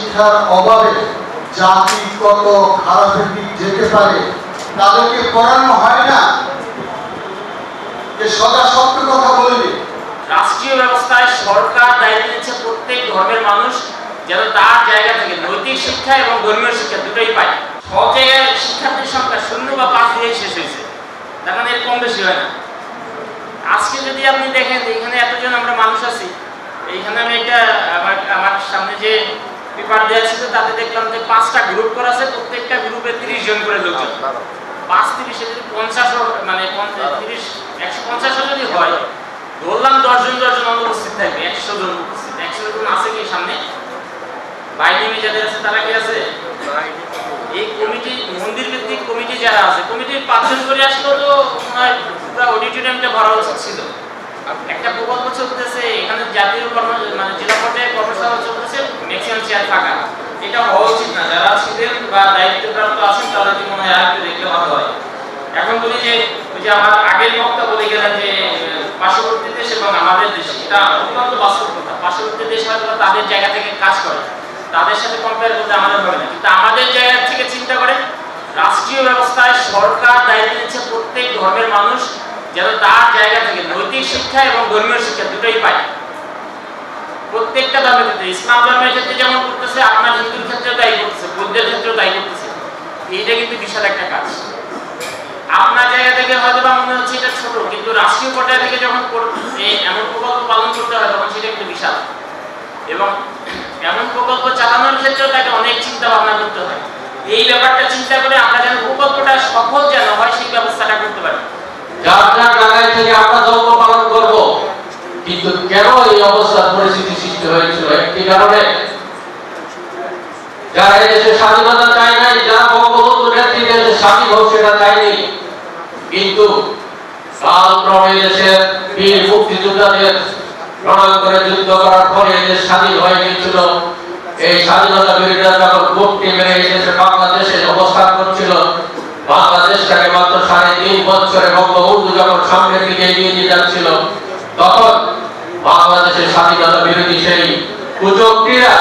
শিক্ষার অভাবে জাতি কত খারাপের দিক যেতে পারে তাদেরকে পড়ানো হয় না যে সদা সত্য কথা বলবে। রাষ্ট্রীয় ব্যবস্থায় সরকার দায়িত্ব নিচ্ছে প্রত্যেক ধর্মের মানুষ যেন তার জায়গা থেকে নৈতিক শিক্ষা এবং ধর্মীয় শিক্ষা দুটোই পায়। সব জায়গায় শিক্ষার্থীর সংখ্যা 0 বা 5 দিয়েই শেষ হয়েছে, তার মানে এর কম বেশি হয় না। আজকে যদি আপনি দেখেন এখানে এতজন আমরা মানুষ আছি, এইখানে আমি একটা আমার সামনে যে পেপার দেওয়া ছিল তাতে দেখলাম যে 5টা গ্রুপ করা আছে, প্রত্যেকটা গ্রুপে 30 জন করে লোকজন। 5-30 যদি 50 মানে 150 যদি হয়, ধরলাম 10 জন অনুপস্থিত থাকবে, 100 জন উপস্থিত। 100 জন আছে কি সামনে? বাইরে যাদের আছে তারা কি আছে? এই কমিটি, মন্দির ভিত্তিক কমিটি যারা আছে, কমিটির 5 জন করে আসলেও তো পুরো অডিটোরিয়ামটা ভরা উচিত ছিল। একটা প্রকল্প চলতেছে এখানে, জাতীয় মানে জেলা পর্যায়ে কর্মশালা চলতেছে, ম্যাক্সিমাম চেয়ার ফাঁকা। এটা হওয়া উচিত না। যারা ছিলেন বা দায়িত্বপ্রাপ্ত আছেন তারা কি মনে হয় আরেকটু দেখলে ভালো হয়। এখন বলি যে ওই যে আমার আগের বক্তা বলে গেলেন যে পার্শ্ববর্তী দেশ এবং আমাদের দেশ, এটা অত্যন্ত বাস্তব কথা। পার্শ্ববর্তী দেশ হয়তো তাদের জায়গা থেকে কাজ করে, তাদের সাথে কম্পেয়ার করতে আমাদের হবে না, কিন্তু আমাদের জায়গা থেকে চিন্তা করেন রাষ্ট্রীয় ব্যবস্থায় সরকার দায়িত্ব নিচ্ছে প্রত্যেক ধর্মের মানুষ যেন তার জায়গা থেকে নৈতিক শিক্ষা এবং ধর্মীয় শিক্ষা দুটোই পায়। প্রত্যেকটা ধর্মের ক্ষেত্রে, ইসলাম ধর্মের ক্ষেত্রে যেমন করতেছে, আপনার হিন্দুর ক্ষেত্রেও তাই করতেছে, বৌদ্ধের ক্ষেত্রেও তাই করতেছে। এইটা কিন্তু বিশাল একটা কাজ। আপনার জায়গা থেকে হয়তো বা মনে হচ্ছে এটা ছোট, কিন্তু রাষ্ট্রীয় পর্যায়ে থেকে যখন এমন প্রকল্প পালন করতে হয় তখন সেটা কিন্তু বিশাল। এবং এমন প্রকল্প চালানোর ক্ষেত্রেও তাকে অনেক চিন্তা ভাবনা করতে হয়। এই ব্যাপারটা চিন্তা করে আমরা যেন প্রকল্পটা সফল যেন হয় সেই ব্যবস্থাটা করতে পারি। যার যার জায়গায় থেকে আমরা ধর্ম পালন করব, কিন্তু কেন এই অবস্থার পরিস্থিতি সৃষ্টি হয়েছিল? একটি কারণে, যারা এদেশে স্বাধীনতা চায় নাই, যারা বঙ্গবন্ধুর নেতৃত্বে স্বাধীন হোক সেটা চায়নি, কিন্তু কালক্রমে দেশের বীর মুক্তিযোদ্ধাদের রণাঙ্গনে যুদ্ধ করার পরে দেশ স্বাধীন হয়ে গিয়েছিল। এই স্বাধীনতা বিরোধীরা যখন মুক্তি মেরে এসে বাংলাদেশে অবস্থান করছিল, বাংলাদেশটাকে মাত্র 3.5 বছরে বঙ্গবন্ধু যখন সামনের দিকে এগিয়ে নিয়ে যাচ্ছিল, তখন বাংলাদেশের স্বাধীনতা বিরোধী সেই কুচক্রীরা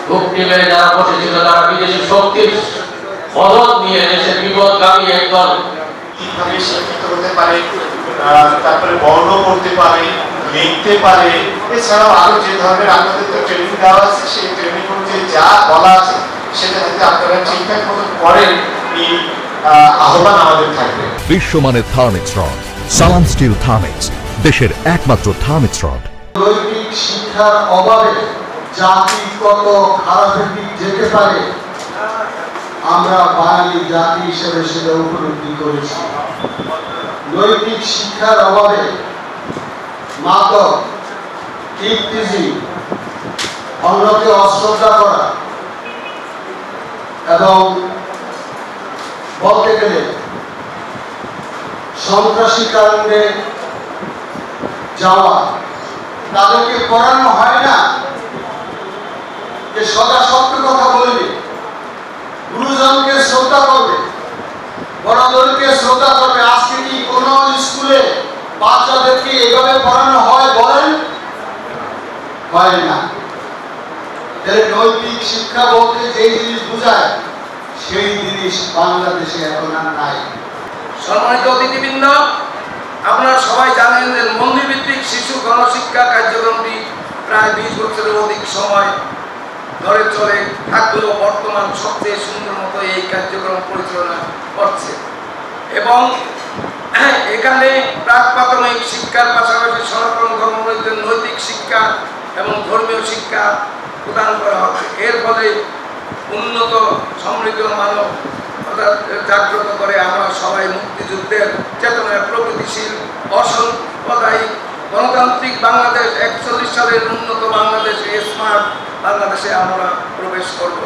মুক্তি মেরে যারা বসেছিল, তারা বিদেশি শক্তির মদত নিয়ে দেশের বিপদগামী একদল কিভাবে শিক্ষিত হতে পারে, তারপরে বর্ণ করতে পারে, লিখতে পারে, এছাড়াও আরো যে ধরনের আপনাদের তো ট্রেনিং দেওয়া আছে, সেই ট্রেনিং অনুযায়ী যা বলা আছে সেটা যাতে আপনারা ঠিকঠাক মতো করেন, এই আহ্বান আমাদের থাকবে। বিশ্বমানের থার্মিক্স রড, সালাম স্টিল থার্মিক্স, দেশের একমাত্র থার্মিক্স রড। নৈতিক শিক্ষার অভাবে জাতি কত খারাপের দিক যেতে পারে আমরা বাঙালি জাতি হিসেবে সেটা উপলব্ধি করেছি। নৈতিক শিক্ষার অভাবে মাদক, ইফতিজিং, অন্যকে অশ্রদ্ধা করা এবং বলতে গেলে সন্ত্রাসী কারণে যাওয়া, তাদেরকে পড়ানো হয় না যে সদা সত্য কথা বলবে, গুরুজনকে শ্রদ্ধা করবে, বড়দেরকে শ্রদ্ধা করবে। আজকে কি কোন স্কুলে বাচ্চাদেরকে এভাবে পড়ানো হয় বলেন? হয় না। নৈতিক শিক্ষা বলতে যে জিনিস বোঝায় সেই জিনিস বাংলাদেশে এখন আর নাই। সম্মানিত অতিথিবৃন্দ, আপনারা সবাই জানেন যে মন্দির ভিত্তিক শিশু গণশিক্ষা কার্যক্রমটি প্রায় 20 বছরের অধিক সময় ধরে চলে থাকলেও বর্তমান সবচেয়ে সুন্দর মতো এই কার্যক্রম পরিচালনা করছে। এবং এখানে প্রাক প্রাথমিক শিক্ষার পাশাপাশি সনাতন ধর্মের নৈতিক শিক্ষা এবং ধর্মীয় শিক্ষা প্রদান করা হচ্ছে। এর ফলে উন্নত সমৃদ্ধ মানব জাগ্রত করে আমরা সবাই মুক্তিযুদ্ধের চেতনায় প্রগতিশীল অসাম্প্রদায়িক গণতান্ত্রিক বাংলাদেশ 41 সালের উন্নত বাংলাদেশ, স্মার্ট বাংলাদেশে আমরা প্রবেশ করব।